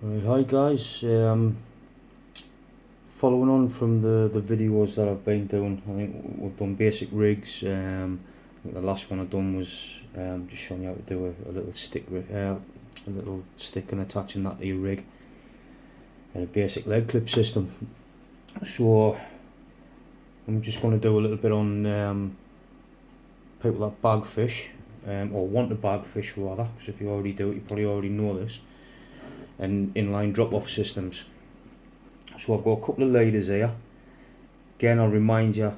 Right, hi guys, following on from the videos that I've been doing. I think we've done basic rigs. I think the last one I've done was just showing you how to do a little stick and attaching that to your rig, and a basic leg clip system. So I'm just going to do a little bit on people that bag fish, or want to bag fish rather, because if you already do it you probably already know this, and inline drop-off systems. So I've got a couple of leaders here. Again, I'll remind you,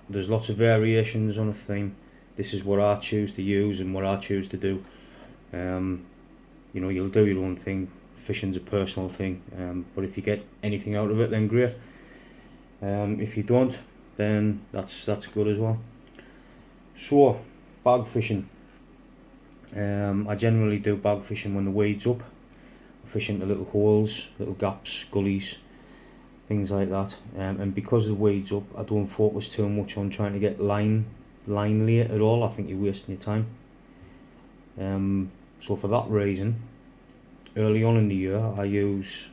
there's lots of variations on a theme. This is what I choose to use and what I choose to do. You know, you'll do your own thing. Fishing's a personal thing, but if you get anything out of it, then great. If you don't, then that's good as well. So, bag fishing. I generally do bag fishing when the weed's up. Fish into little holes, little gaps, gullies, things like that. And because the weed's up, I don't focus too much on trying to get line lay at all. I think you're wasting your time. So for that reason, early on in the year, I use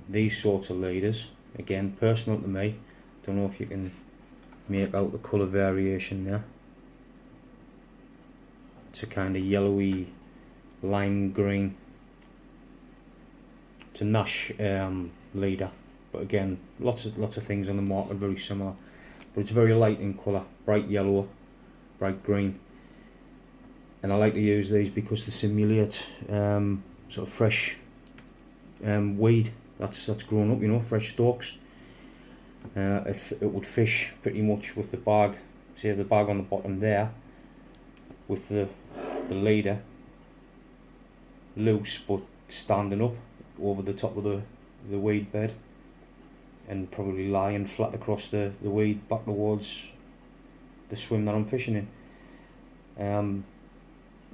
these sorts of leaders. Again, personal to me. Don't know if you can make out the colour variation there. It's a kind of yellowy lime green. It's a Nash leader, but again, lots of things on the market are very similar, but it's very light in colour, bright yellow, bright green, and I like to use these because they simulate sort of fresh weed that's grown up, you know, fresh stalks. It would fish pretty much with the bag, see the bag on the bottom there, with the leader loose but standing up over the top of the weed bed, and probably lying flat across the weed back towards the swim that I'm fishing in.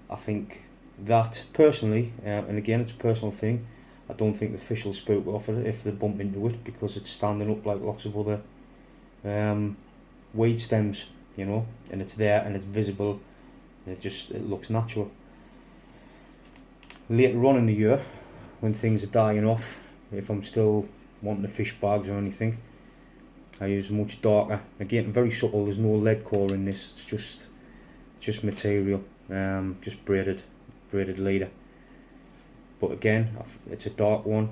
I think that personally, and again it's a personal thing, I don't think the fish will spook off it if they bump into it, because it's standing up like lots of other weed stems, you know, and it's there and it's visible, and it looks natural. Later on in the year, when things are dying off, if I'm still wanting to fish bags or anything, I use much darker, again very subtle, there's no lead core in this, it's just material, just braided leader. But again, it's a dark one,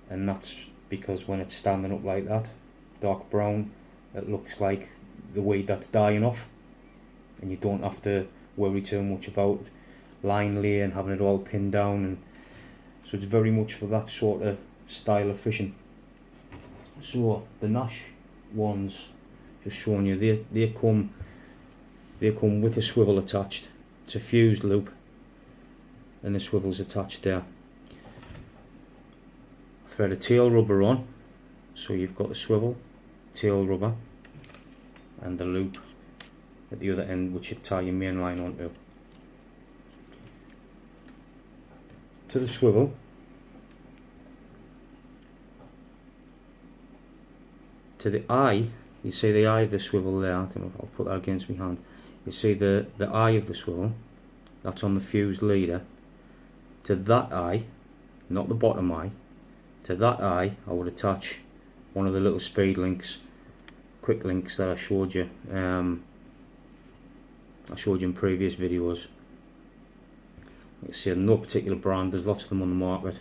and that's because when it's standing up like that, dark brown, it looks like the weed that's dying off, and you don't have to worry too much about line lay and having it all pinned down, and so it's very much for that sort of style of fishing. So the Nash ones, just showing you, they come with a swivel attached. It's a fused loop, and the swivel's attached there. Thread a tail rubber on, so you've got the swivel, tail rubber, and the loop at the other end, which you tie your main line onto. To the swivel, to the eye, you see the eye of the swivel there, I don't know if I'll put that against my hand, you see the eye of the swivel, that's on the fused leader. To that eye, not the bottom eye, to that eye I would attach one of the little speed links, quick links that I showed you in previous videos. You see, no particular brand, there's lots of them on the market.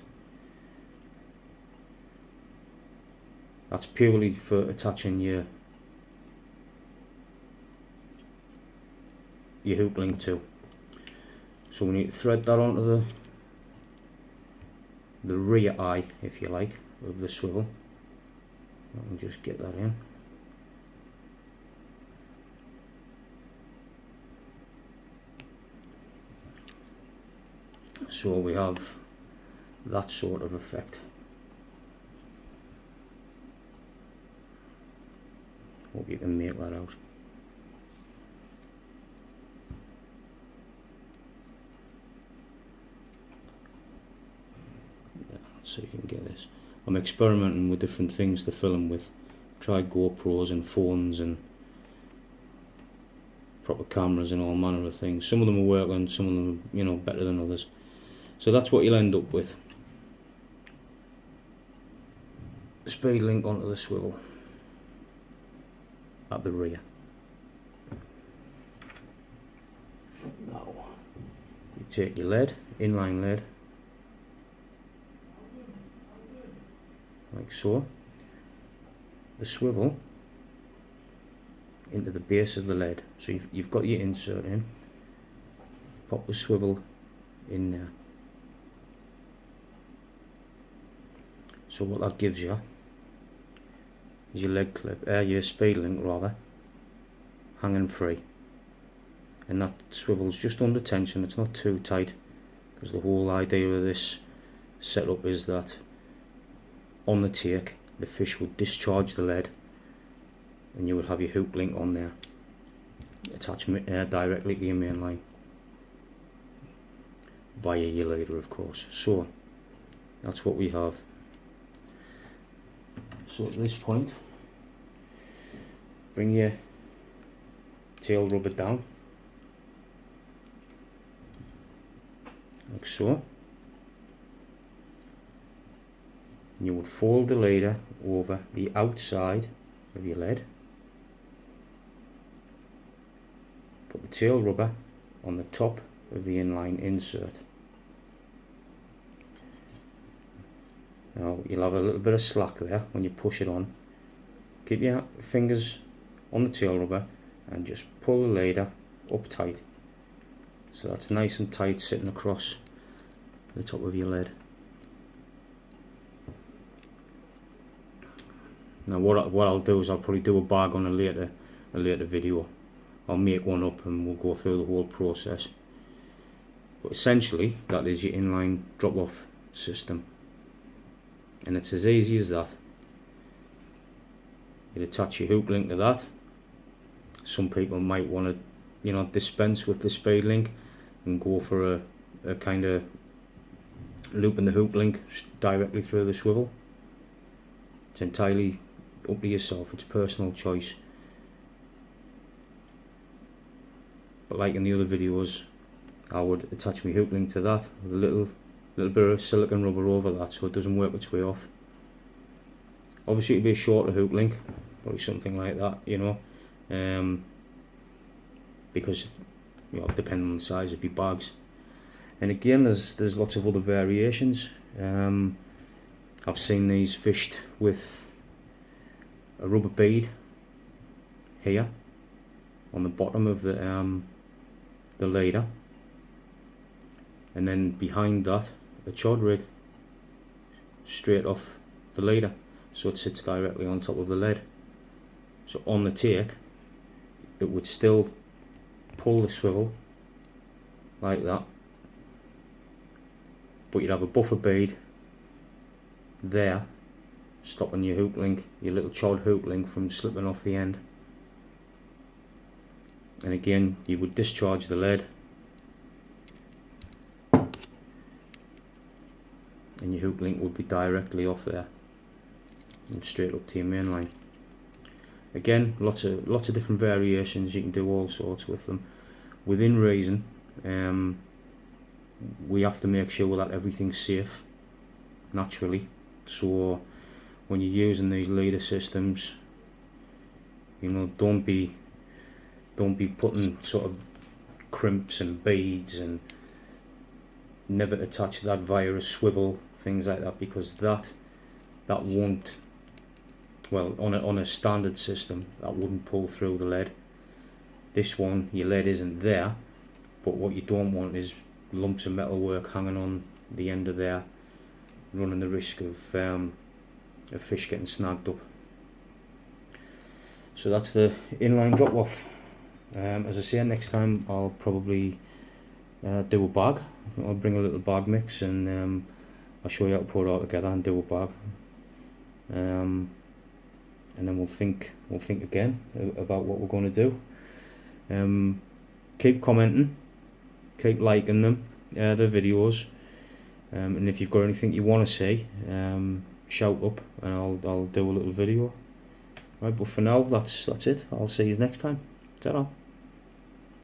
That's purely for attaching your hook link to. So we need to thread that onto the rear eye, if you like, of the swivel. Let me just get that in. So we have that sort of effect. Hope you can make that out. Yeah, so you can get this. I'm experimenting with different things to film with. Tried GoPros and phones and proper cameras and all manner of things. Some of them are working, some of them are, you know, better than others. So that's what you'll end up with. spade link onto the swivel at the rear. Now you take your lead, inline lead, like so, the swivel into the base of the lead. So you've got your insert in, pop the swivel in there. So what that gives you is your lead clip, your spade link rather, hanging free, and that swivel's just under tension. It's not too tight, because the whole idea of this setup is that on the take the fish would discharge the lead and you would have your hook link on there, attachment directly to your main line via your leader, of course. So that's what we have. So at this point, bring your tail rubber down, like so. And you would fold the leader over the outside of your lead, put the tail rubber on the top of the inline insert. Now you'll have a little bit of slack there when you push it on. Keep your fingers on the tail rubber and just pull the leader up tight, so that's nice and tight sitting across the top of your lead. Now what I'll do is I'll probably do a bag on a later video. I'll make one up and we'll go through the whole process. But essentially that is your inline drop-off system, and it's as easy as that. You attach your hook link to that. Some people might want to, you know, dispense with the spade link and go for a kind of looping the hook link directly through the swivel. It's entirely up to yourself, it's personal choice. But like in the other videos, I would attach my hook link to that with a little bit of silicone rubber over that so it doesn't work its way off. Obviously it'd be a shorter hook link, probably something like that, you know, because, you know, depending on the size of your bags. And again, there's lots of other variations. I've seen these fished with a rubber bead here on the bottom of the leader, and then behind that a chod rig straight off the leader, so it sits directly on top of the lead. So on the take it would still pull the swivel like that, but you'd have a buffer bead there stopping your hook link, your little chod hook link, from slipping off the end. And again, you would discharge the lead and your hook link would be directly off there and straight up to your main line. Again, lots of different variations. You can do all sorts with them. Within reason, we have to make sure that everything's safe naturally. So when you're using these leader systems, you know, don't be putting sort of crimps and beads, and never attach that via a swivel, things like that, because that won't, well, on a standard system, that wouldn't pull through the lead. This one, your lead isn't there, but what you don't want is lumps of metal work hanging on the end of there, running the risk of a fish getting snagged up. So that's the inline drop off. As I say, next time I'll probably do a bag. I think I'll bring a little bag mix, and I'll show you how to put it all together and do a bag. And then we'll think again about what we're going to do. Keep commenting, keep liking them, the videos, and if you've got anything you want to see, shout up and I'll do a little video. Right, but for now that's it. I'll see you next time. Ta-ra.